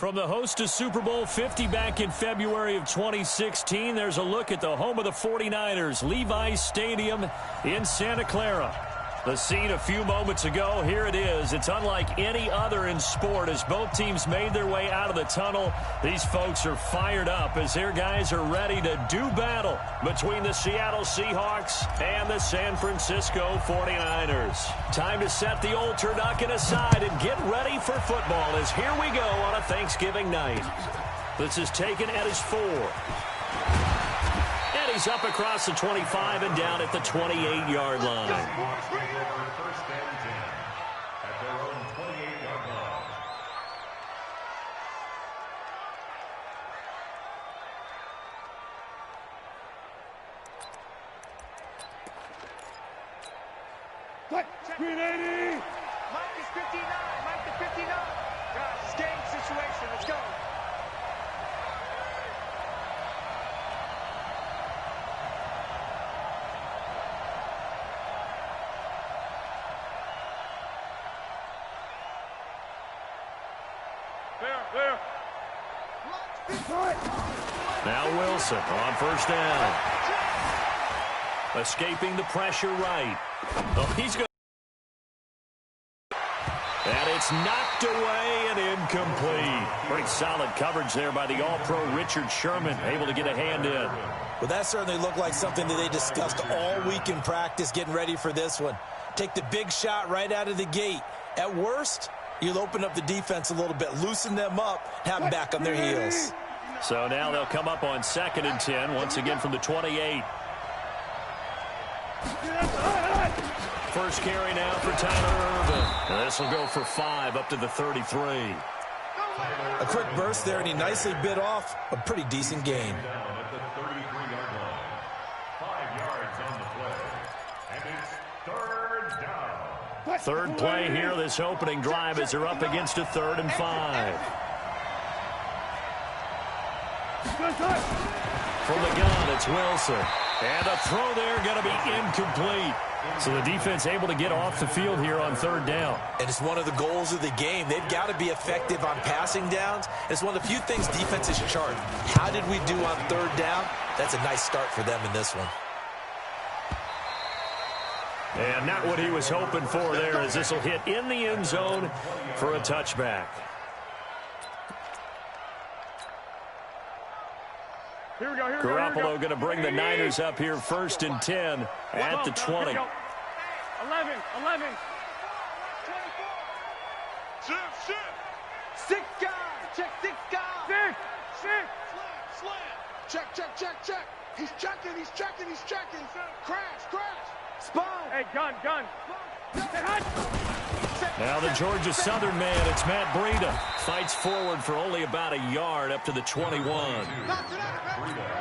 From the host to Super Bowl 50 back in February of 2016, there's a look at the home of the 49ers, Levi's Stadium in Santa Clara. The scene a few moments ago, here it is. It's unlike any other in sport as both teams made their way out of the tunnel. These folks are fired up as their guys are ready to do battle between the Seattle Seahawks and the San Francisco 49ers. Time to set the old turducken aside and get ready for football as here we go on a Thanksgiving night. This is taken at his 4. He's up across the 25 and down at the 28-yard line. First and 10 at their own 28-yard line. Green 80. Mike is 59. Mike is 59. Guys, it's game situation. Let's go. Now Wilson on first down. Escaping the pressure right. Oh, he's going. And it's knocked away and incomplete. Pretty solid coverage there by the All-Pro Richard Sherman, able to get a hand in. Well, that certainly looked like something that they discussed all week in practice, getting ready for this one. Take the big shot right out of the gate. At worst, you'll open up the defense a little bit, loosen them up, have them back on their heels. So now they'll come up on 2nd and 10, once again from the 28. First carry now for Tyler Irvin. This will go for 5 up to the 33. A quick burst there, and he nicely bit off a pretty decent gain. At the 33-yard line. 5 yards on the play. And it's 3rd down. Third play here, this opening drive as they're up against a 3rd and 5. From the gun, it's Wilson. And a throw there going to be incomplete. So the defense able to get off the field here on 3rd down. And it's one of the goals of the game. They've got to be effective on passing downs. It's one of the few things defenses chart. How did we do on 3rd down? That's a nice start for them in this one. And not what he was hoping for there as this will hit in the end zone for a touchback. Here we go, Garoppolo going to bring the Niners up here 1st and 10 at the 20. 11. 24. Shift. 6 guys. Check 6 guys. 6. Slam. Check. He's checking. Crash. Spy. Hey, gun. Now the Georgia Southern man, it's Matt Breida. Fights forward for only about a yard up to the 21.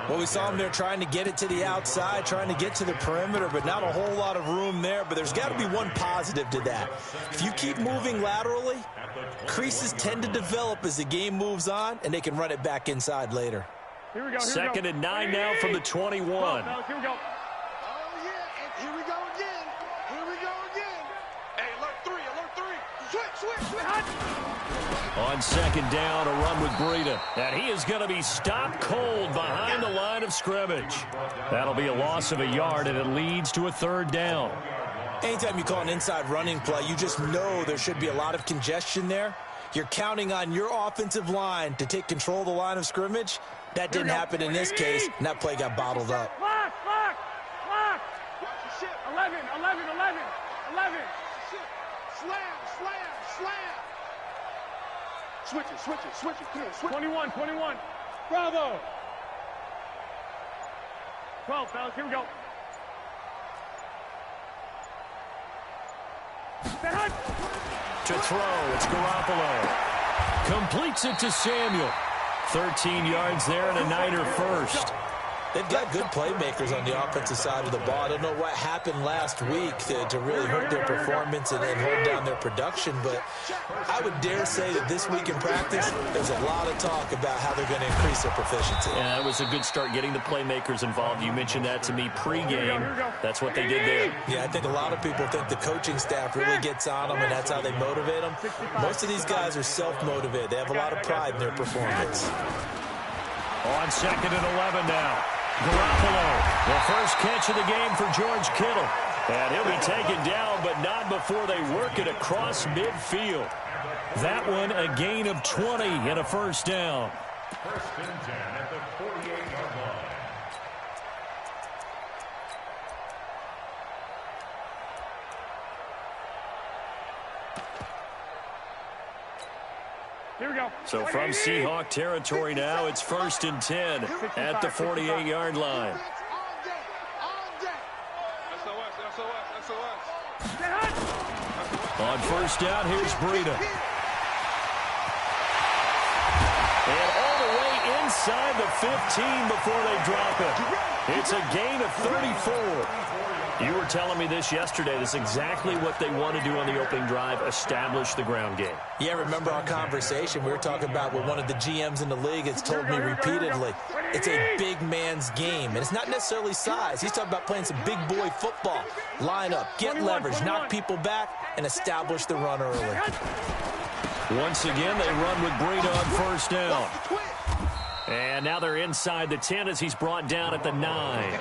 Well, we saw him there trying to get it to the outside, trying to get to the perimeter, but not a whole lot of room there. But there's got to be one positive to that. If you keep moving laterally, creases tend to develop as the game moves on, and they can run it back inside later. Here we go. 2nd and 9 now from the 21. Here we go. Oh, yeah. Here we go again. Hey, alert 3. Switch. On 2nd down, a run with Breida. And he is going to be stopped cold behind the line of scrimmage. That'll be a loss of a yard, and it leads to a 3rd down. Anytime you call an inside running play, you just know there should be a lot of congestion there. You're counting on your offensive line to take control of the line of scrimmage. That didn't happen in this case, and that play got bottled up. Lock. 11. Slam. Switch it. Come on, 21. Bravo. 12, fellas. Here we go. To throw, it's Garoppolo. Completes it to Samuel. 13 yards there and a Niner first. They've got good playmakers on the offensive side of the ball. I don't know what happened last week to really hurt their performance and hold down their production, but I would dare say that this week in practice, there's a lot of talk about how they're going to increase their proficiency. Yeah, that was a good start getting the playmakers involved. You mentioned that to me pregame. That's what they did there. Yeah, I think a lot of people think the coaching staff really gets on them, and that's how they motivate them. Most of these guys are self-motivated. They have a lot of pride in their performance. On 2nd and 11 now. Garoppolo, the first catch of the game for George Kittle. And he'll be taken down, but not before they work it across midfield. That one a gain of 20 and a first down. First and 10 at the 48-yard line. Here we go. So from Seahawk territory now, it's 1st and 10 at the 48-yard line. On first down, here's Breida. And all the way inside the 15 before they drop it. It's a gain of 34. You were telling me this yesterday. This is exactly what they want to do on the opening drive, establish the ground game. Yeah, remember our conversation? We were talking about what one of the GMs in the league has told me repeatedly. It's a big man's game, and it's not necessarily size. He's talking about playing some big boy football. Line up, get leverage, knock people back, and establish the run early. Once again, they run with Breida on first down. And now they're inside the 10 as he's brought down at the 9.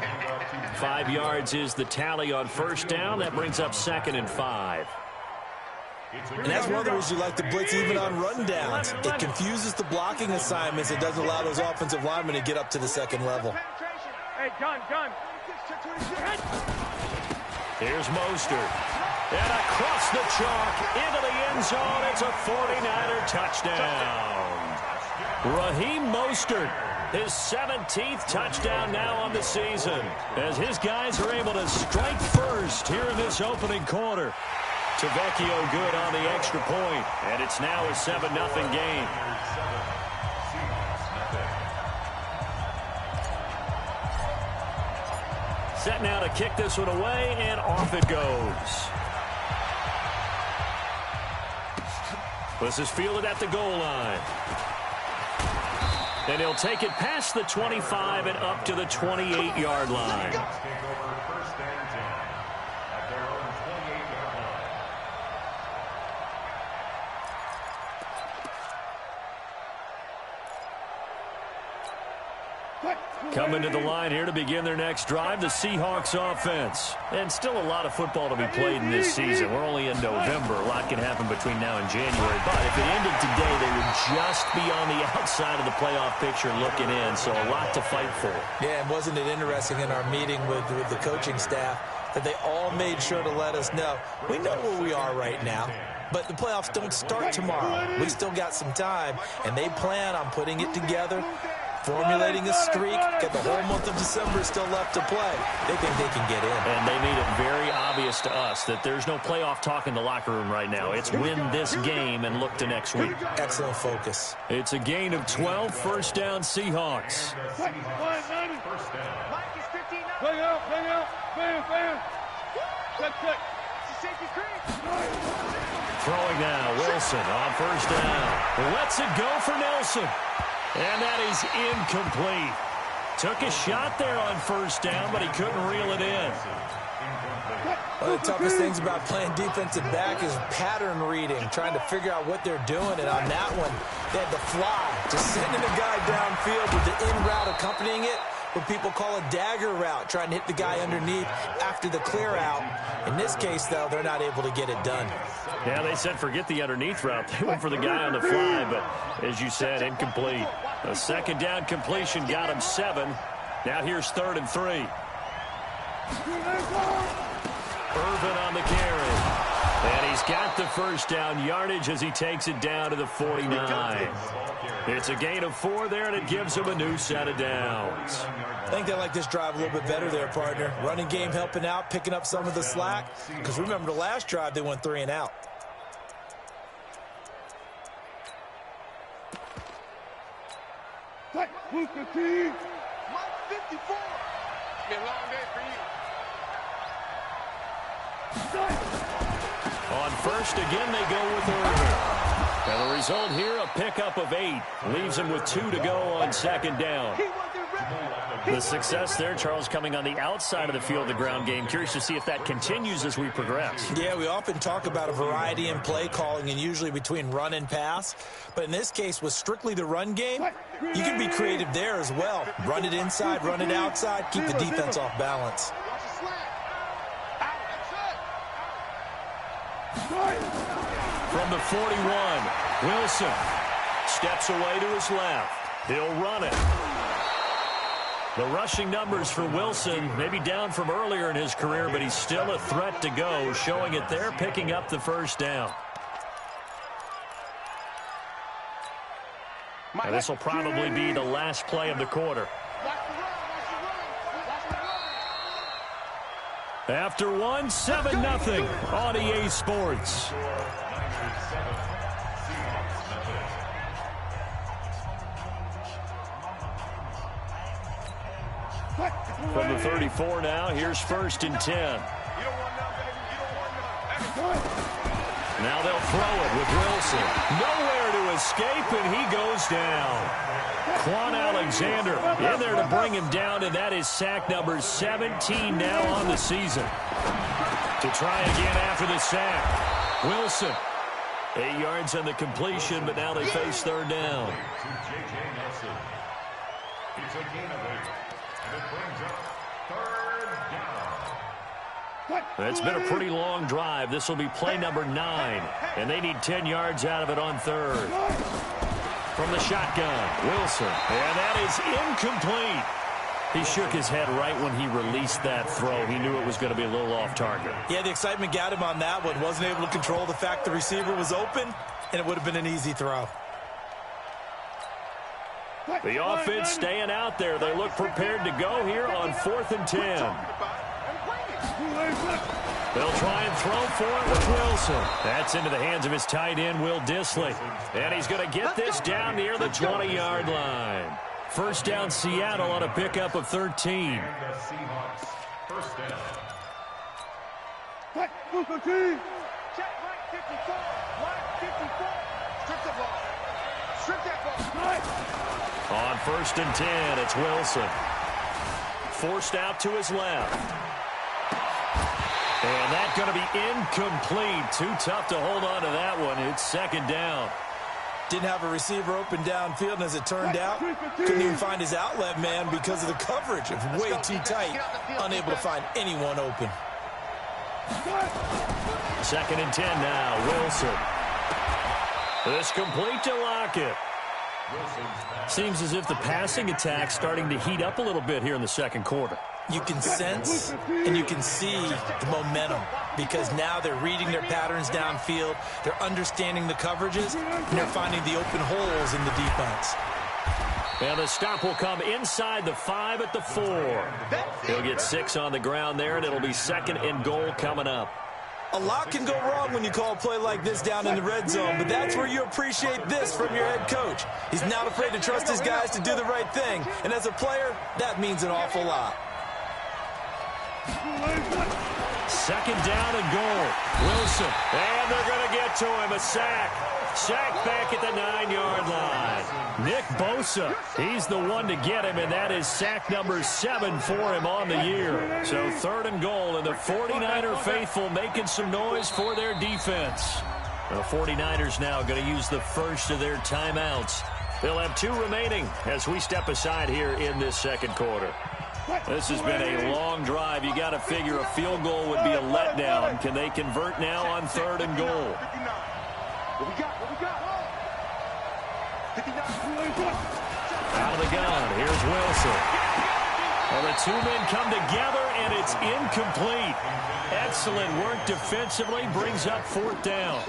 5 yards is the tally on first down. That brings up 2nd and 5. And that's one of the reasons you like to blitz even on run downs. It confuses the blocking assignments. It doesn't allow those offensive linemen to get up to the second level. Hey, gun. Here's Mostert. And across the chalk into the end zone. It's a 49er touchdown. Raheem Mostert, his 17th touchdown now on the season, as his guys are able to strike first here in this opening quarter. Tavecchio good on the extra point, and it's now a 7-0 game. Set now to kick this one away, and off it goes. This is fielded at the goal line. And he'll take it past the 25 and up to the 28-yard line. Coming to the line here to begin their next drive, the Seahawks offense. And still a lot of football to be played in this season. We're only in November. A lot can happen between now and January. But if it ended today, they would just be on the outside of the playoff picture looking in. So a lot to fight for. Yeah, and wasn't it interesting in our meeting with the coaching staff that they all made sure to let us know, we know where we are right now, but the playoffs don't start tomorrow. We still got some time, and they plan on putting it together, formulating a streak. Got the whole month of December still left to play. They think they can get in. And they made it very obvious to us that there's no playoff talk in the locker room right now. It's win this game and look to next week. Excellent focus. It's a gain of 12, first down Seahawks. Throwing now, Wilson on first down. Lets it go for Nelson. And that is incomplete. Took a shot there on first down, but he couldn't reel it in. One of the toughest things about playing defensive back is pattern reading, trying to figure out what they're doing. And on that one, they had to fly, just sending a guy downfield with the in route accompanying it, what people call a dagger route, trying to hit the guy underneath after the clear out. In this case, though, they're not able to get it done. Yeah, they said forget the underneath route. They went for the guy on the fly, but as you said, incomplete. A second down completion got him 7. Now here's 3rd and 3. Irvin on the carry. And he's got the first down yardage as he takes it down to the 49. It's a gain of 4 there, and it gives him a new set of downs. I think they like this drive a little bit better there, partner. Running game helping out, picking up some of the slack. Because remember, the last drive, they went 3 and out. 54. It's been a long day for you. On first, again, they go with Irvin. And the result here, a pickup of 8. Leaves him with 2 to go on second down. The success there, Charles, coming on the outside of the field, the ground game. Curious to see if that continues as we progress. Yeah, we often talk about a variety in play calling and usually between run and pass. But in this case, with strictly the run game, you can be creative there as well. Run it inside, run it outside, keep the defense off balance. From the 41, Wilson steps away to his left. He'll run it. The rushing numbers for Wilson maybe down from earlier in his career, but he's still a threat to go, showing it there, picking up the first down. And this will probably be the last play of the quarter. After one, 7-0 on EA Sports. From the 34 now, here's 1st and 10. Now they'll throw it with Wilson. Nowhere to escape, and he goes down. Quan Alexander in there to bring him down, and that is sack number 17 now on the season. To try again after the sack. Wilson, 8 yards on the completion, but now they face 3rd down. It's a gain of 8, and it brings up 3rd down. It's been a pretty long drive. This will be play number 9, and they need 10 yards out of it on 3rd. From the shotgun, Wilson, and that is incomplete. He shook his head right when he released that throw. He knew it was going to be a little off target. Yeah, the excitement got him on that one. Wasn't able to control the fact the receiver was open, and it would have been an easy throw. The offense staying out there. They look prepared to go here on 4th and 10. They'll try and throw for it with Wilson. That's into the hands of his tight end, Will Dissly. And he's going to get this down near the 20-yard line. First down, Seattle on a pickup of 13. And the Seahawks, 1st down. Check right 54. Right 54. Strip the ball. Strip that ball. On 1st and 10, it's Wilson. Forced out to his left. And that's going to be incomplete. Too tough to hold on to that one. It's 2nd down. Didn't have a receiver open downfield, and as it turned out, couldn't even find his outlet man because of the coverage. It was way too tight, unable to find anyone open. 2nd and 10 now, Wilson. This complete to Lockett. Seems as if the passing attack's starting to heat up a little bit here in the 2nd quarter. You can sense and you can see the momentum because now they're reading their patterns downfield, they're understanding the coverages, and they're finding the open holes in the defense. And the stop will come inside the 5 at the 4. He'll get 6 on the ground there, and it'll be 2nd and goal coming up. A lot can go wrong when you call a play like this down in the red zone, but that's where you appreciate this from your head coach. He's not afraid to trust his guys to do the right thing, and as a player, that means an awful lot. 2nd down and goal. Wilson, and they're going to get to him. A sack. Sack back at the 9-yard line. Nick Bosa, he's the one to get him, and that is sack number 7 for him on the year. So 3rd and goal, and the 49er faithful making some noise for their defense. The 49ers now going to use the first of their timeouts. They'll have 2 remaining as we step aside here in this 2nd quarter. This has been a long drive. You got to figure a field goal would be a letdown. Can they convert now on 3rd and goal? Out of the gun, here's Wilson. Well, the 2 men come together, and it's incomplete. Excellent work defensively, brings up 4th down.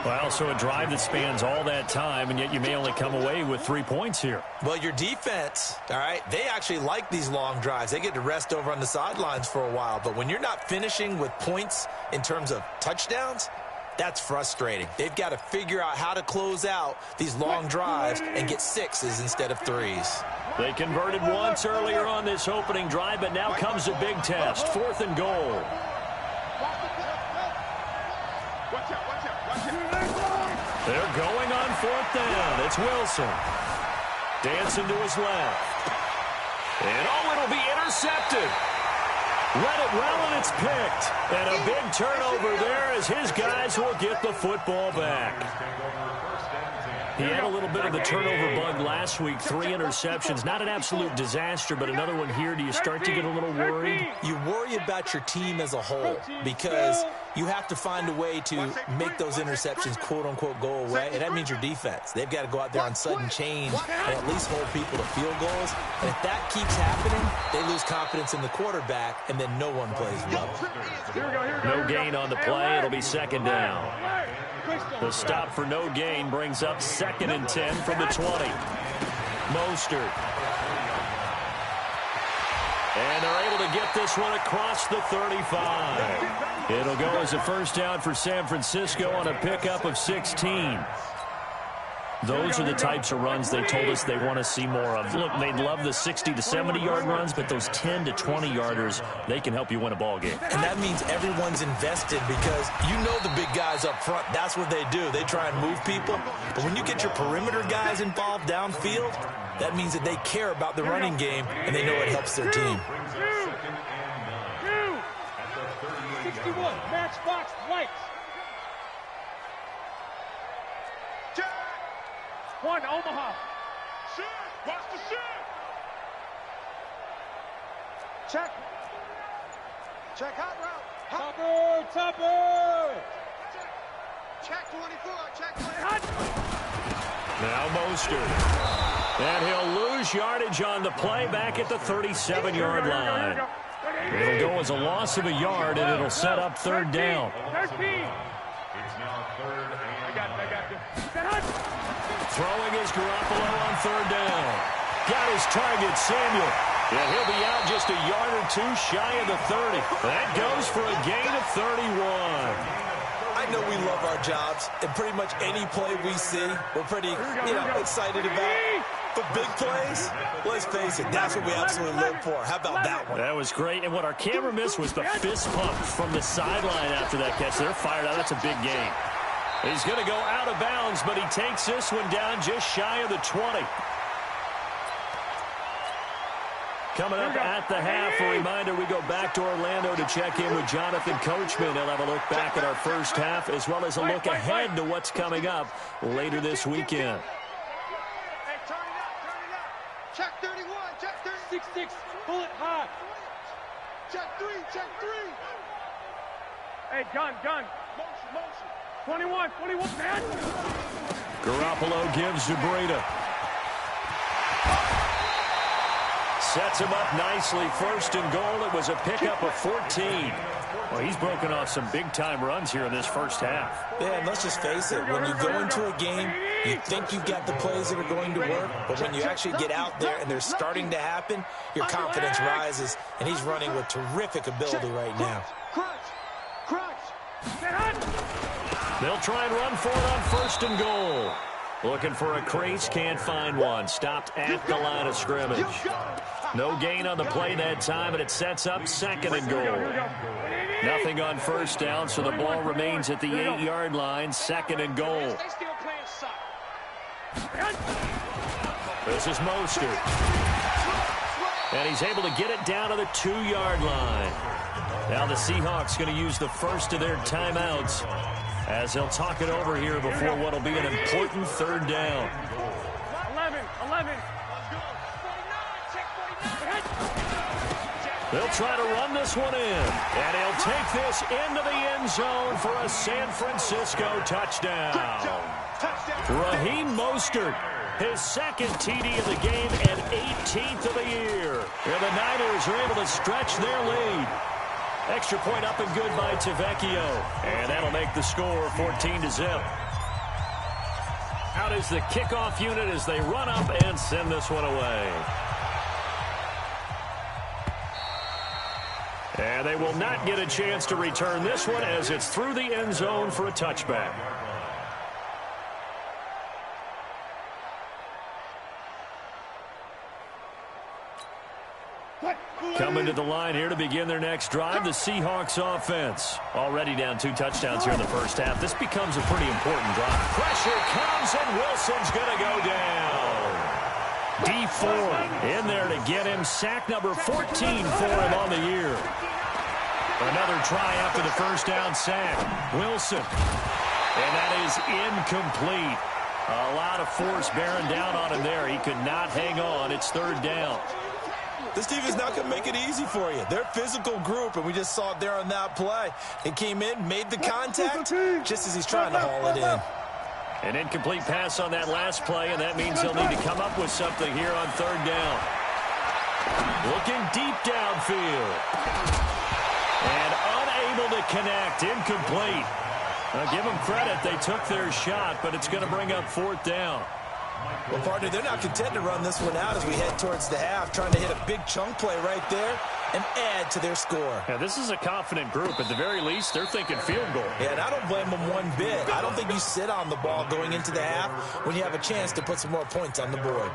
Well, so a drive that spans all that time, and yet you may only come away with 3 points here. Well, your defense, all right, they actually like these long drives. They get to rest over on the sidelines for a while. But when you're not finishing with points in terms of touchdowns, that's frustrating. They've got to figure out how to close out these long drives and get 6s instead of 3s. They converted once earlier on this opening drive, but now comes a big test. 4th and goal. They're going on 4th down. It's Wilson. Dancing to his left. And, oh, it'll be intercepted. Read it well, and it's picked. And a big turnover there as his guys will get the football back. He had a little bit of the turnover bug last week, 3 interceptions. Not an absolute disaster, but another one here. Do you start to get a little worried? You worry about your team as a whole because you have to find a way to make those interceptions, quote-unquote, go away, and that means your defense. They've got to go out there on sudden change and at least hold people to field goals. And if that keeps happening, they lose confidence in the quarterback, and then no one plays well. No gain on the play. It'll be 2nd down. The stop for no gain brings up 2nd and 10 from the 20. Mostert. And they're able to get this one across the 35. It'll go as a 1st down for San Francisco on a pickup of 16. Those are the types of runs they told us they want to see more of. Look, they love the 60 to 70-yard runs, but those 10 to 20-yarders, they can help you win a ball game. And that means everyone's invested because you know the big guys up front. That's what they do. They try and move people. But when you get your perimeter guys involved downfield, that means that they care about the running game, and they know it helps their team. 61, matchbox whites. 1, Omaha. Shoot. Watch the shoot. Check. Check hot route. Topper. Check 24. Check 24. Now Mostert. And he'll lose yardage on the play back at the 37-yard line. It'll go as a loss of a yard, and it'll set up 3rd down. 13. It's now 3rd and I got you. Throwing is Garoppolo on 3rd down. Got his target, Samuel. And he'll be out just a yard or 2 shy of the 30. That goes for a gain of 31. I know we love our jobs, and pretty much any play we see, we're pretty, excited about. But big plays, let's face it, that's what we absolutely live for. How about that one? That was great. And what our camera missed was the fist pump from the sideline after that catch. They're fired out. That's a big game. He's going to go out of bounds, but he takes this one down just shy of the 20. Coming up at the half, a reminder, we go back to Orlando to check in with Jonathan Coachman. He'll have a look back at our first half as well as a look ahead to what's coming up later this weekend. Hey, turn it up. Check 31, check 36, bullet high. Check 3. Hey, gun. Motion. 21, man. Garoppolo gives to Breida. Sets him up nicely. 1st and goal. It was a pickup of 14. Well, he's broken off some big-time runs here in this first half. Yeah, and let's just face it. When you go into a game, you think you've got the plays that are going to work, but when you actually get out there and they're starting to happen, your confidence rises, and he's running with terrific ability right now. Crunch. They'll try and run for it on 1st and goal. Looking for a crease, can't find one. Stopped at the line of scrimmage. No gain on the play that time, and it sets up 2nd and goal. Nothing on 1st down, so the ball remains at the 8-yard line. 2nd and goal. This is Mostert. And he's able to get it down to the 2-yard line. Now the Seahawks going to use the first of their timeouts as they'll talk it over here before what will be an important 3rd down. 11. They'll try to run this one in, and he'll take this into the end zone for a San Francisco touchdown. Raheem Mostert, his 2nd TD of the game and 18th of the year. And the Niners are able to stretch their lead. Extra point up and good by Tavecchio. And that'll make the score 14-0. Out is the kickoff unit as they run up and send this one away. And they will not get a chance to return this one as it's through the end zone for a touchback. coming to the line here to begin their next drive. The Seahawks offense already down 2 touchdowns here in the first half. This becomes a pretty important drive. Pressure comes, and Wilson's going to go down. D Ford in there to get him. Sack number 14 for him on the year. Another try after the first down sack. Wilson. And that is incomplete. A lot of force bearing down on him there. He could not hang on. It's 3rd down. This team is not going to make it easy for you. They're a physical group, and we just saw it there on that play. It came in, made the contact, just as he's trying to haul it in. An incomplete pass on that last play, and that means they'll need to come up with something here on 3rd down. Looking deep downfield. And unable to connect. Incomplete. Now, give them credit. They took their shot, but it's going to bring up 4th down. Well, partner, they're not content to run this one out as we head towards the half, trying to hit a big chunk play right there and add to their score. Yeah, this is a confident group. At the very least, they're thinking field goal. Yeah, and I don't blame them one bit. I don't think you sit on the ball going into the half when you have a chance to put some more points on the board.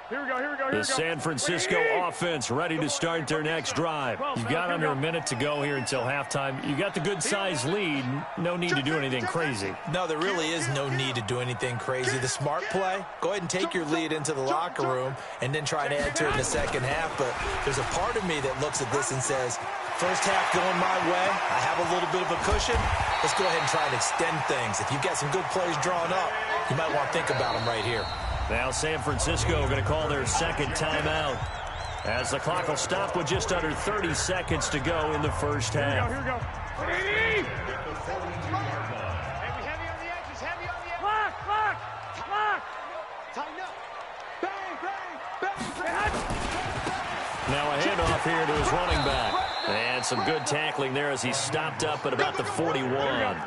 Here we go, here we go, here we The go. San Francisco offense ready to start their next drive. You've got under a minute to go here until halftime. You got the good-sized lead. No need to do anything crazy. No, there really is no need to do anything crazy. The smart play, go ahead and take your lead into the locker room and then try to add to it in the second half. But there's a part of me that looks at this and says, first half going my way, I have a little bit of a cushion. Let's go ahead and try and extend things. If you've got some good plays drawn up, you might want to think about them right here. Now San Francisco going to call their second timeout as the clock will stop with just under 30 seconds to go in the first half. Here we go, here we go. Heavy on the edges, heavy on the edges. Lock. Tighten up. Bang. Now a handoff here to his running back. And some good tackling there as he stopped up at about the 41.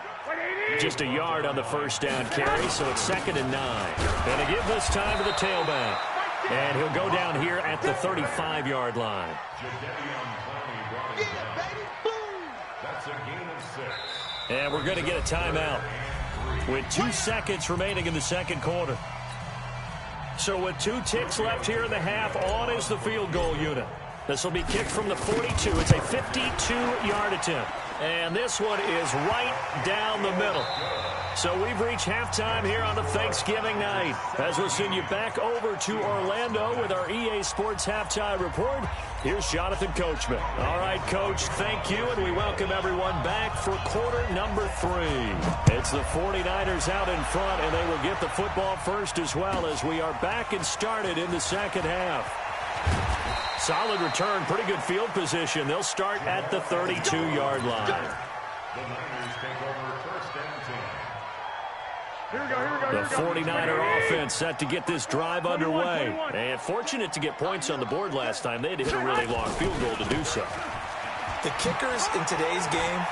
Just a yard on the first down carry, so it's 2nd and 9. And to give this time to the tailback. And he'll go down here at the 35-yard line. That's a gain of 6. And we're going to get a timeout with 2 seconds remaining in the second quarter. So with 2 ticks left here in the half, on is the field goal unit. This will be kicked from the 42. It's a 52-yard attempt. And this one is right down the middle. So we've reached halftime here on the Thanksgiving night. As we'll send you back over to Orlando with our EA Sports Halftime Report, here's Jonathan Coachman. All right, Coach, thank you, and we welcome everyone back for quarter number 3. It's the 49ers out in front, and they will get the football first as well as we are back and started in the second half. Solid return, pretty good field position. They'll start at the 32-yard line. The Niners take over 1st and 10. Here we go. The 49er offense set to get this drive underway. And fortunate to get points on the board last time. They had to hit a really long field goal to do so. The kickers in today's game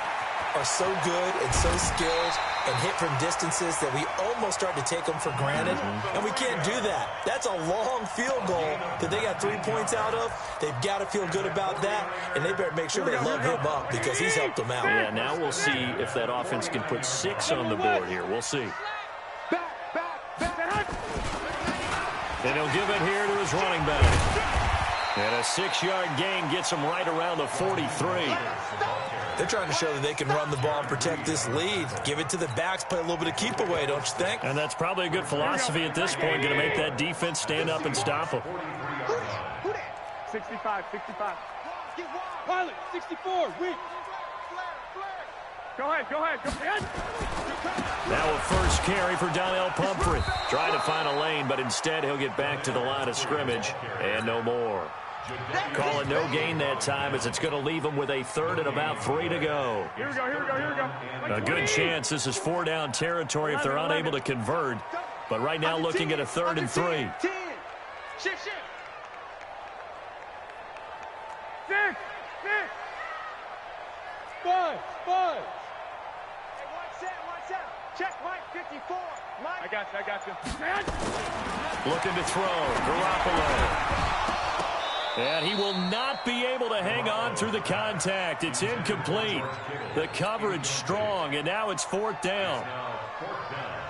are so good and so skilled and hit from distances that we almost start to take them for granted, and we can't do that. That's a long field goal that they got 3 points out of. They've got to feel good about that, and they better make sure they love him up because he's helped them out. Yeah, now we'll see if that offense can put 6 on the board here. We'll see. And he'll give it here to his running back. And a 6-yard gain gets him right around the 43. They're trying to show that they can run the ball and protect this lead. Give it to the backs, play a little bit of keep away, don't you think? And that's probably a good philosophy at this point, going to make that defense stand up and stop them. 65. Pilot, 64, weak. Go ahead. Now a first carry for Donnell Pumphrey. Trying to find a lane, but instead he'll get back to the line of scrimmage and no more. Call it no gain that time as it's going to leave them with a 3rd and about 3 to go. Here we go. A good chance this is 4-down territory if they're unable to convert. But right now looking at a 3rd and 3. 10. Shift. 6. Five. Hey, one set. Check, Mike, 54. Mike. I got you. Looking to throw. Garoppolo. And he will not be able to hang on through the contact. It's incomplete. The coverage strong, and now it's 4th down.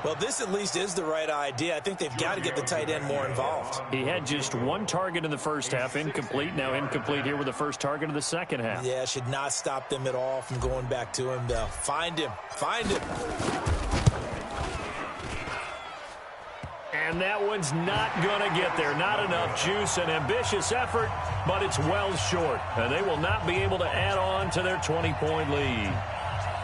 Well, this at least is the right idea. I think they've got to get the tight end more involved. He had just one target in the first half, incomplete. Now incomplete here with the first target of the second half. Yeah, should not stop them at all from going back to him, though. Find him. Find him. And that one's not going to get there. Not enough juice. An ambitious effort, but it's well short. And they will not be able to add on to their 20-point lead.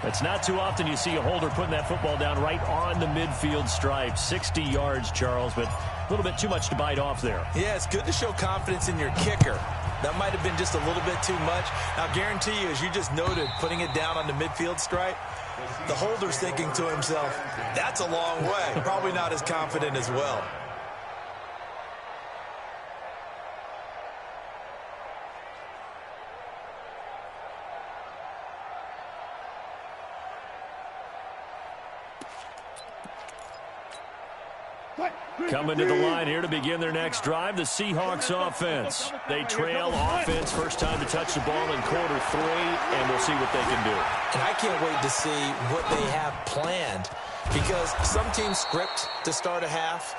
It's not too often you see a holder putting that football down right on the midfield stripe. 60 yards, Charles, but a little bit too much to bite off there. Yeah, it's good to show confidence in your kicker. That might have been just a little bit too much. I'll guarantee you, as you just noted, putting it down on the midfield stripe, the holder's thinking to himself, that's a long way. Probably not as confident as well. Coming to the line here to begin their next drive, the Seahawks offense. They trail offense, first time to touch the ball in quarter 3, and we'll see what they can do. And I can't wait to see what they have planned, because some teams script to start a half.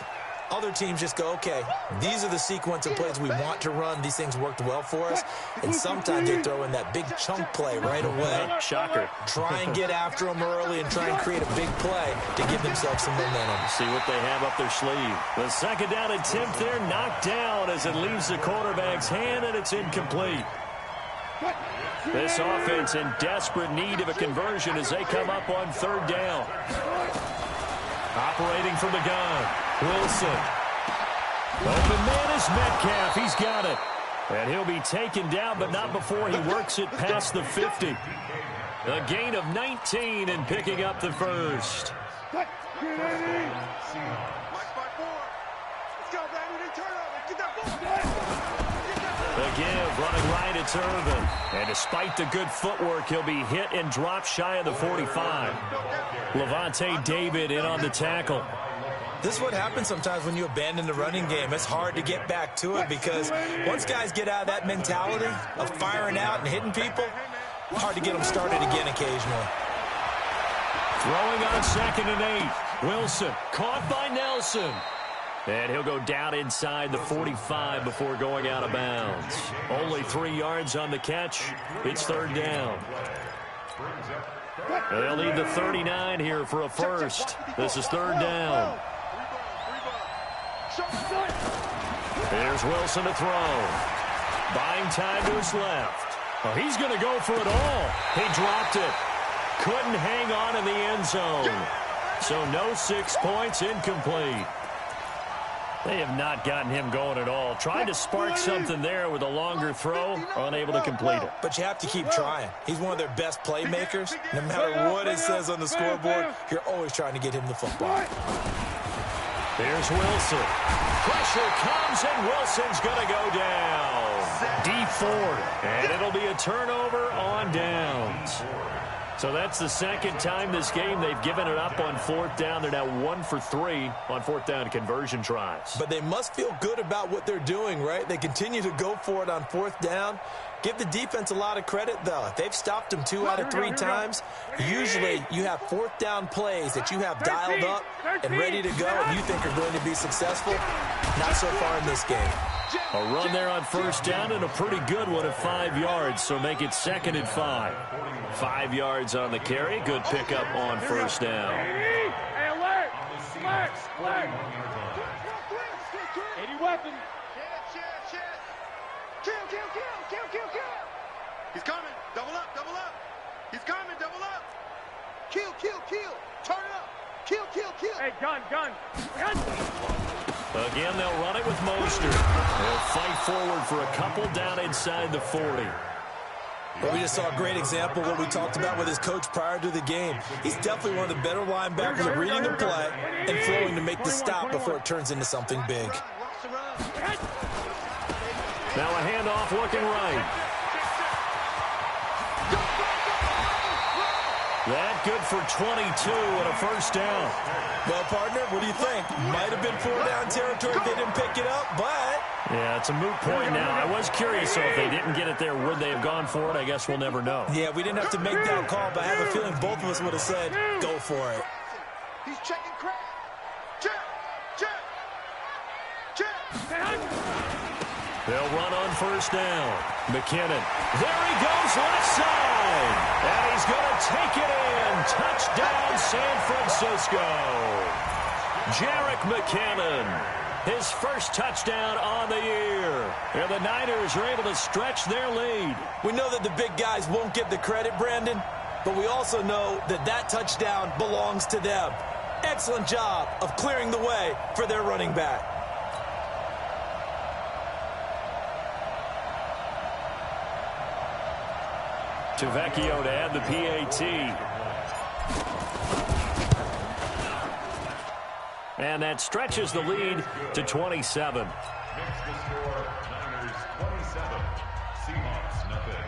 Other teams just go, okay, these are the sequence of plays we want to run. These things worked well for us. And sometimes they throw in that big chunk play right away. Shocker. Try and get after them early and try and create a big play to give themselves some momentum. See what they have up their sleeve. The second down attempt there, knocked down as it leaves the quarterback's hand, and it's incomplete. This offense in desperate need of a conversion as they come up on third down. Operating from the gun, Wilson. Open man is Metcalf. He's got it. And he'll be taken down, but not before he works it past the 50. A gain of 19 and picking up the first. The give, running right, it's Irvin. And despite the good footwork, he'll be hit and dropped shy of the 45. Levante David in on the tackle. This is what happens sometimes when you abandon the running game. It's hard to get back to it because once guys get out of that mentality of firing out and hitting people, hard to get them started again occasionally. Throwing on 2nd and 8. Wilson caught by Nelson. And he'll go down inside the 45 before going out of bounds. Only 3 yards on the catch. It's third down. They'll need the 39 here for a first. This is third down. Here's Wilson to throw. Buying time to his left. Oh, he's going to go for it all. He dropped it. Couldn't hang on in the end zone. So no 6 points, incomplete. They have not gotten him going at all. Tried to spark something there with a longer throw, unable to complete it. But you have to keep trying. He's one of their best playmakers. No matter what it says on the scoreboard, you're always trying to get him the football. Here's Wilson. Pressure comes, and Wilson's going to go down. Deep forward, and it'll be a turnover on downs. So that's the second time this game they've given it up on fourth down. They're now 1 for 3 on fourth down conversion tries. But they must feel good about what they're doing, right? They continue to go for it on fourth down. Give the defense a lot of credit, though. If they've stopped them 2 out of 3 times, usually you have fourth down plays that you have dialed up and ready to go and you think are going to be successful. Not so far in this game. A run there on first down and a pretty good one at 5 yards, so make it 2nd and 5. 5 yards on the carry. Good pickup on first down. Hey, alert! Alert! Alert! 80 weapon. Kill. He's coming. Double up. He's coming. Double up. Kill. Turn it up. Kill. Hey, gun. Again, they'll run it with Mostert. They'll fight forward for a couple down inside the 40. Well, we just saw a great example of what we talked about with his coach prior to the game. He's definitely one of the better linebackers at reading the play and throwing to make the stop before it turns into something big. Now a handoff looking right. That good for 22 and a first down. Well, partner, what do you think? Might have been 4-down territory if they didn't pick it up, but... Yeah, it's a moot point now. I was curious, so if they didn't get it there, would they have gone for it? I guess we'll never know. Yeah, we didn't have to make that call, but I have a feeling both of us would have said, go for it. He's checking crack. They'll run on first down. McKinnon. There he goes, left side. And he's going to take it in. Touchdown, San Francisco. Jerick McKinnon. His first touchdown on the year. And the Niners are able to stretch their lead. We know that the big guys won't get the credit, Brandon, but we also know that that touchdown belongs to them. Excellent job of clearing the way for their running back. Vecchio to add the PAT. And that stretches the lead to 27. Makes the score Niners 27, Seahawks nothing.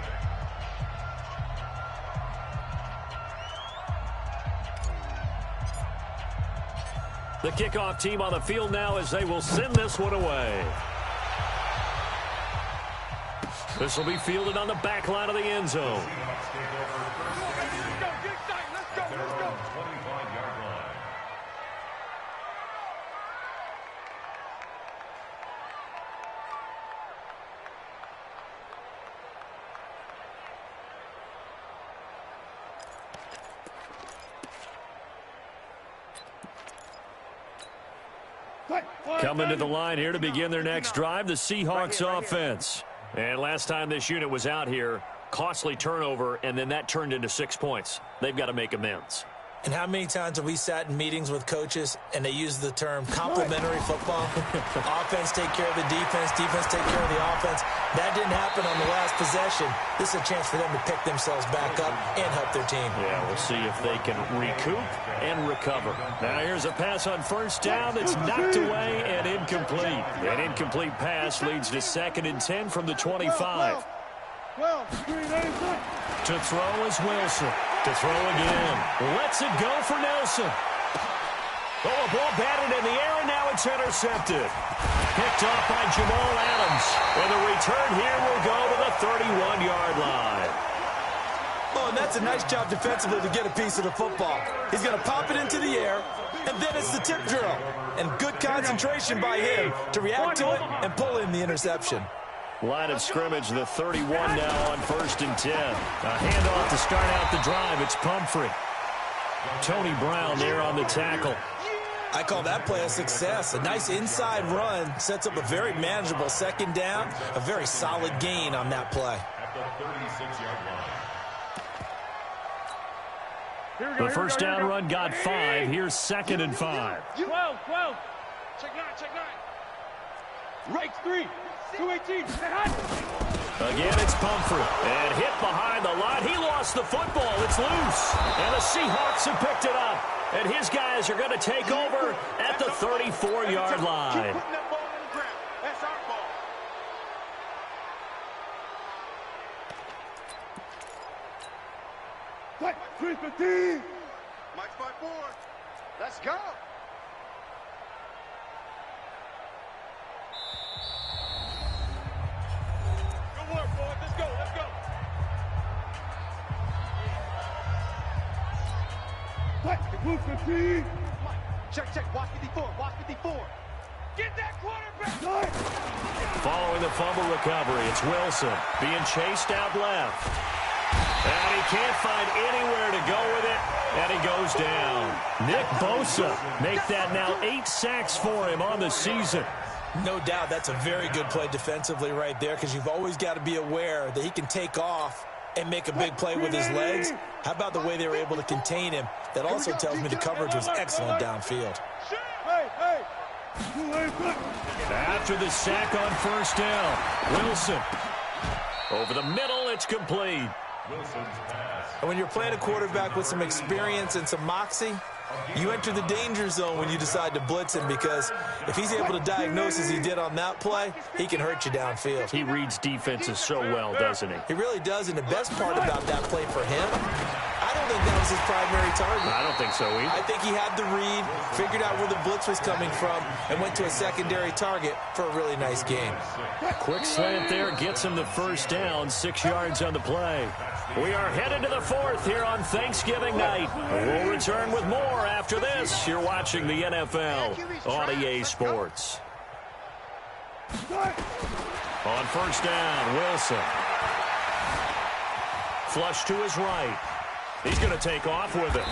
The kickoff team on the field now as they will send this one away. This will be fielded on the back line of the end zone. Seahawks take over first and 10 at their own 25-yard line. Coming to the line here to begin their next drive, the Seahawks offense. And last time this unit was out here, costly turnover, and then that turned into 6 points. They've got to make amends. And how many times have we sat in meetings with coaches and they use the term complementary football? Offense take care of the defense, defense take care of the offense. That didn't happen on the last possession. This is a chance for them to pick themselves back up and help their team. Yeah, we'll see if they can recoup and recover. Now here's a pass on first down that's knocked away and incomplete. An incomplete pass leads to 2nd and 10 from the 25. To throw is Wilson. To throw again. Lets it go for Nelson. Oh, a ball batted in the air, and now it's intercepted. Picked off by Jamal Adams. And the return here will go to the 31-yard line. Oh, and that's a nice job defensively to get a piece of the football. He's going to pop it into the air, and then it's the tip drill. And good concentration by him to react to it and pull in the interception. Line of scrimmage, the 31 now on 1st and 10. A handoff to start out the drive. It's Pumphrey. Tony Brown there on the tackle. I call that play a success. A nice inside run sets up a very manageable 2nd down. A very solid gain on that play. At the 36-yard line. The first down run got 5. Here's 2nd and 5. 12. Check 9. Right 3. 218. Again, it's Pumphrey. And hit behind the line. He lost the football. It's loose. And the Seahawks have picked it up. And his guys are going to take over at the 34-yard line. Keep putting that ball on the ground. That's our ball. 315. Mike's by 4. Let's go. Good work, boys. Let's go. Move 15. Mike, check. Watch 54. Get that quarterback. Following the fumble recovery, it's Wilson being chased out left. And he can't find anywhere to go with it, and he goes down. Nick Bosa make that now 8 sacks for him on the season. No doubt that's a very good play defensively right there, because you've always got to be aware that he can take off and make a big play with his legs. How about the way they were able to contain him? That also tells me the coverage was excellent downfield. After the sack on first down, Wilson. Over the middle, it's complete. Wilson's pass. And when you're playing a quarterback with some experience and some moxie, you enter the danger zone when you decide to blitz him, because if he's able to diagnose as he did on that play, he can hurt you downfield. He reads defenses so well, doesn't he? He really does, and the best part about that play for him, I don't think that was his primary target. I don't think so either. I think he had the read, figured out where the blitz was coming from, and went to a secondary target for a really nice game. Quick slant there gets him the first down, 6 yards on the play. We are headed to the 4th here on Thanksgiving night. We'll return with more after this. You're watching the NFL on EA Sports. On first down, Wilson. Flush to his right. He's going to take off with it.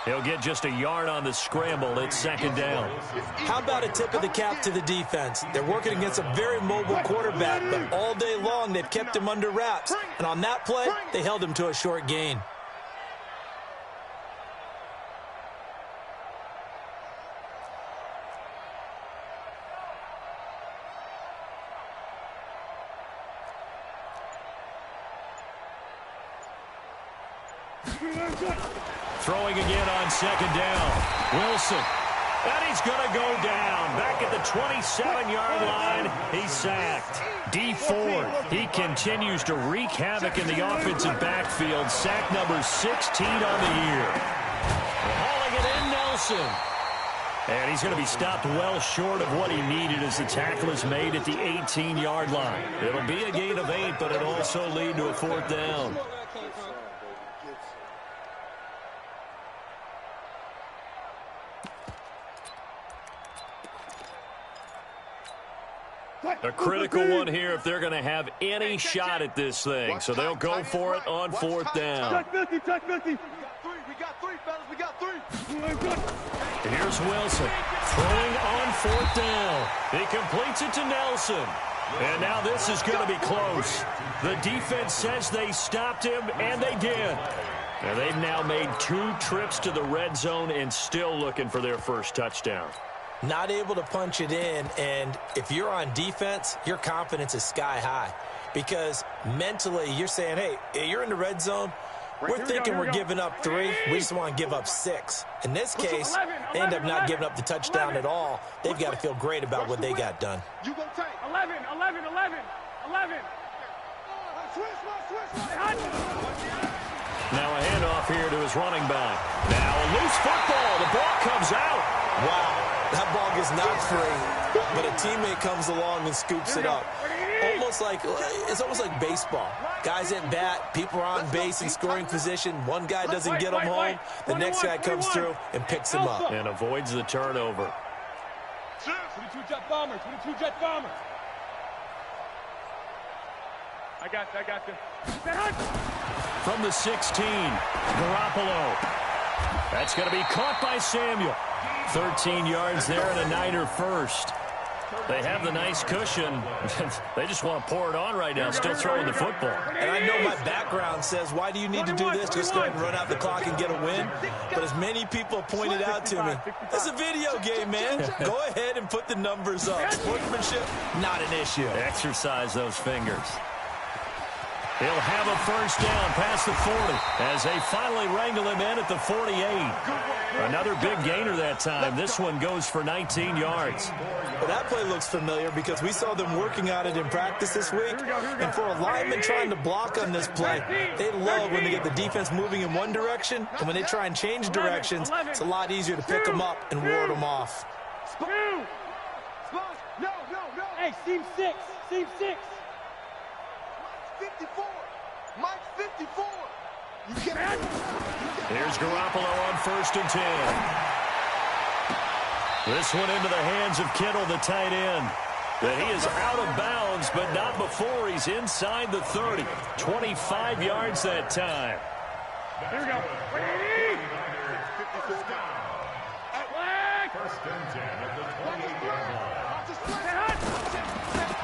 He'll get just a yard on the scramble. It's second down. How about a tip of the cap to the defense? They're working against a very mobile quarterback, but all day long they've kept him under wraps. And on that play, they held him to a short gain. Throwing again on second down. Wilson. And he's going to go down. Back at the 27-yard line. He's sacked. D Ford. He continues to wreak havoc in the offensive backfield. Sack number 16 on the year. Hauling it in, Nelson. And he's going to be stopped well short of what he needed as the tackle is made at the 18-yard line. It'll be a gain of 8, but it'll also lead to a fourth down. A critical one here if they're going to have any shot at this thing. So they'll go for it on fourth down. We got three, fellas. We got three. Here's Wilson throwing on fourth down. He completes it to Nelson. And now this is going to be close. The defense says they stopped him, and they did. And they've now made 2 trips to the red zone and still looking for their first touchdown. Not able to punch it in, and if you're on defense, your confidence is sky high. Because mentally, you're saying, hey, you're in the red zone. We're thinking we're giving up 3. We just want to give up 6. In this case, they end up not giving up the touchdown at all. They've got to feel great about what they got done. 11. Now a handoff here to his running back. Now a loose football. The ball comes out. Wow, that ball gets knocked free, but a teammate comes along and scoops it up. It's almost like baseball. Guys at bat, people are on base in scoring position. One guy doesn't get them home. The next guy comes through and picks him up. And avoids the turnover. 22 jet bombers. I got you. From the 16, Garoppolo. That's going to be caught by Samuel. 13 yards there and a Niner first. They have the nice cushion. They just want to pour it on right now, still throwing the football. And I know my background says, why do you need to do this? Just go ahead and run out the clock and get a win. But as many people pointed out to me, it's a video game, man. Go ahead and put the numbers up. Sportsmanship, not an issue. Exercise those fingers. He'll have a first down past the 40 as they finally wrangle him in at the 48. Another big gainer that time. This one goes for 19 yards. Well, that play looks familiar because we saw them working on it in practice this week. And for a lineman trying to block on this play, they love when they get the defense moving in one direction. And when they try and change directions, it's a lot easier to pick them up and ward them off. No. Hey, seam 6. 54. Mike's 54. You can't. Here's Garoppolo on first and 10. This one into the hands of Kittle, the tight end. But he is out of bounds, but not before he's inside the 30. 25 yards that time. Here we go. First and 10 at the 28-yard line.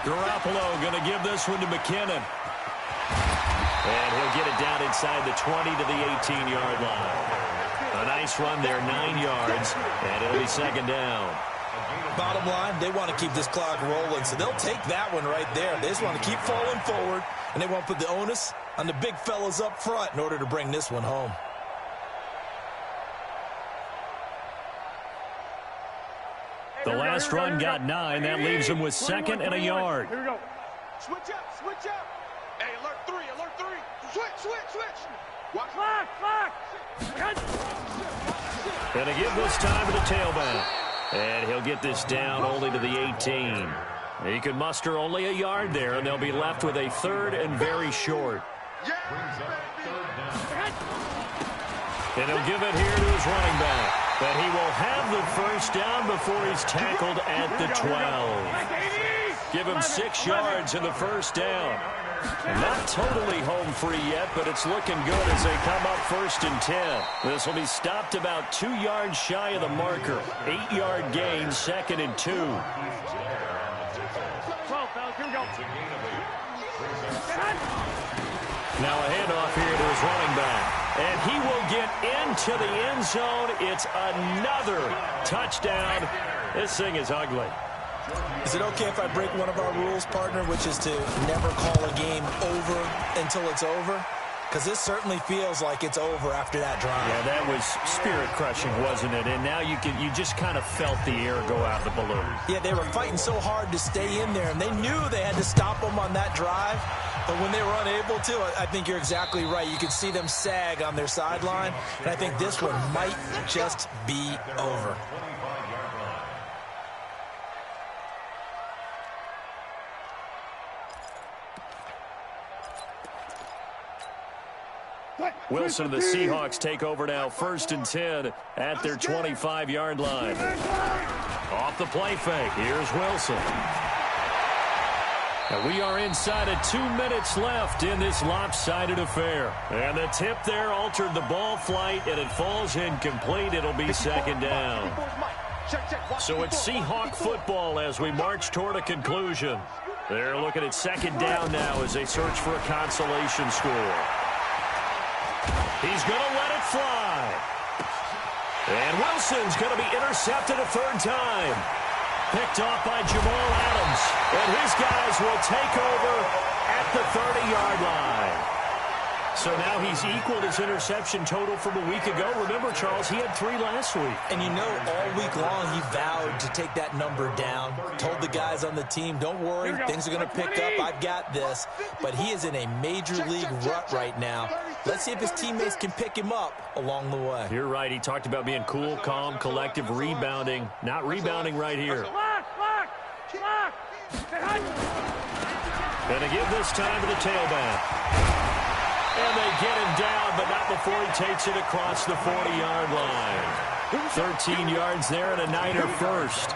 Garoppolo going to give this one to McKinnon. And he'll get it down inside the 20 to the 18-yard line. A nice run there, 9 yards, and it'll be second down. Bottom line, they want to keep this clock rolling, so they'll take that one right there. They just want to keep falling forward, and they want to put the onus on the big fellas up front in order to bring this one home. The last run got 9. That leaves them with second and a yard. Here we go. Switch up. Hey, alert 3. Switch. Watch. Clock. Gonna give this time to the tailback. And he'll get this down only to the 18. He can muster only a yard there, and they'll be left with a third and very short. And he'll give it here to his running back. But he will have the first down before he's tackled at the 12. Give him 6 yards in the first down. Not totally home free yet, but it's looking good as they come up 1st and 10. This will be stopped about 2 yards shy of the marker. 8-yard gain, 2nd and 2. 12, fellas, here we go. Now a handoff here to his running back. And he will get into the end zone. It's another touchdown. This thing is ugly. Is it okay if I break one of our rules, partner, which is to never call a game over until it's over? Because this certainly feels like it's over after that drive. Yeah, that was spirit-crushing, wasn't it? And now you just kind of felt the air go out of the balloon. Yeah, they were fighting so hard to stay in there, and they knew they had to stop them on that drive. But when they were unable to, I think you're exactly right. You could see them sag on their sideline, and I think this one might just be over. Wilson and the Seahawks take over now, 1st and 10 at their 25-yard line. Off the play fake. Here's Wilson. And we are inside of 2 minutes left in this lopsided affair. And the tip there altered the ball flight, and it falls incomplete. It'll be 2nd down. So it's Seahawk football as we march toward a conclusion. They're looking at 2nd down now as they search for a consolation score. He's going to let it fly. And Wilson's going to be intercepted a 3rd time. Picked off by Jamal Adams. And his guys will take over at the 30-yard line. So now he's equaled his interception total from a week ago. Remember, Charles, he had 3 last week. And you know, all week long he vowed to take that number down. Told the guys on the team, don't worry, things are going to pick up. I've got this. But he is in a major league rut right now. Let's see if his teammates can pick him up along the way. You're right. He talked about being cool, calm, collective, rebounding. Not rebounding right here. Going to give this time to the tailback. And they get him down, but not before he takes it across the 40-yard line. 13 yards there and a Niner first.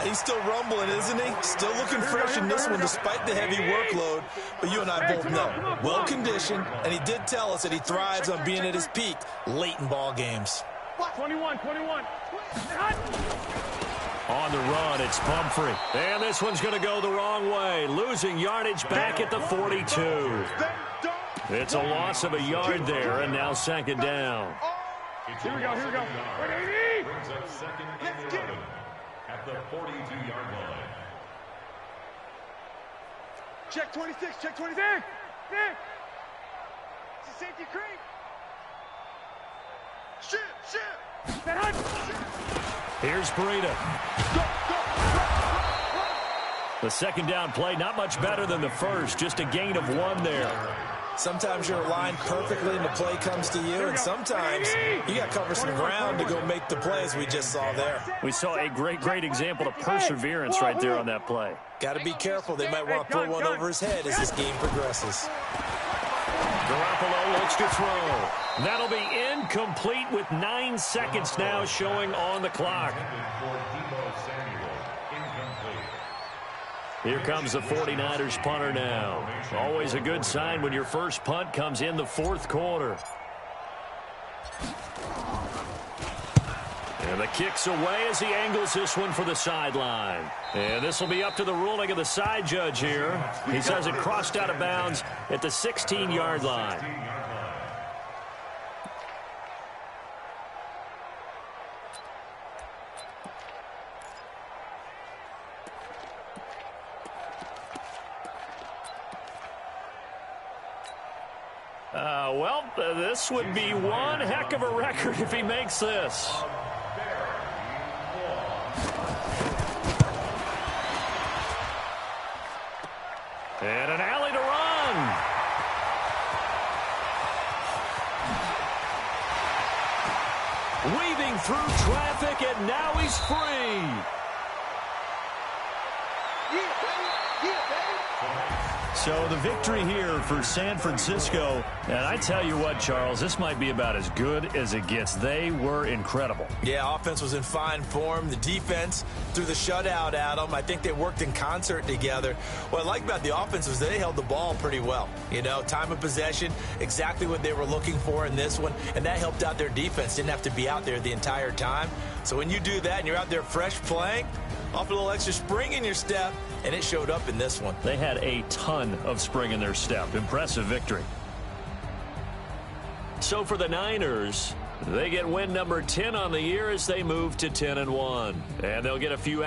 He's still rumbling, isn't he? Still looking fresh in this one despite the heavy workload. But you and I both know, well-conditioned, and he did tell us that he thrives on being at his peak late in ball games. 21. On the run, it's Pumphrey. And this one's going to go the wrong way. Losing yardage back at the 42. It's a loss of a yard there, and now 2nd down. Here we go. Brings up 2nd and 11 at the 42-yard line. Check 26, check 26. It's a safety creep. Shoot. Here's Breida. The 2nd down play, not much better than the first. Just a gain of 1 there. Sometimes you're aligned perfectly and the play comes to you, and sometimes you got to cover some ground to go make the play, as we just saw there. We saw a great example of perseverance right there on that play. Got to be careful. They might want to throw one over his head as this game progresses. Garoppolo looks to throw. That'll be incomplete with 9 seconds now showing on the clock. Here comes the 49ers punter now. Always a good sign when your first punt comes in the 4th quarter. And the kick's away as he angles this one for the sideline. And this will be up to the ruling of the side judge here. He says it crossed out of bounds at the 16-yard line. Well, this would be one heck of a record if he makes this. And an alley to run. Weaving through traffic, and now he's free. Yeah, baby. So the victory here for San Francisco. And I tell you what, Charles, this might be about as good as it gets. They were incredible. Yeah, offense was in fine form. The defense threw the shutout at them. I think they worked in concert together. What I like about the offense was they held the ball pretty well. You know, time of possession, exactly what they were looking for in this one. And that helped out their defense. Didn't have to be out there the entire time. So when you do that and you're out there fresh playing, off a little extra spring in your step, and it showed up in this one. They had a ton of spring in their step. Impressive victory. So for the Niners, they get win number 10 on the year as they move to 10-1. And they'll get a few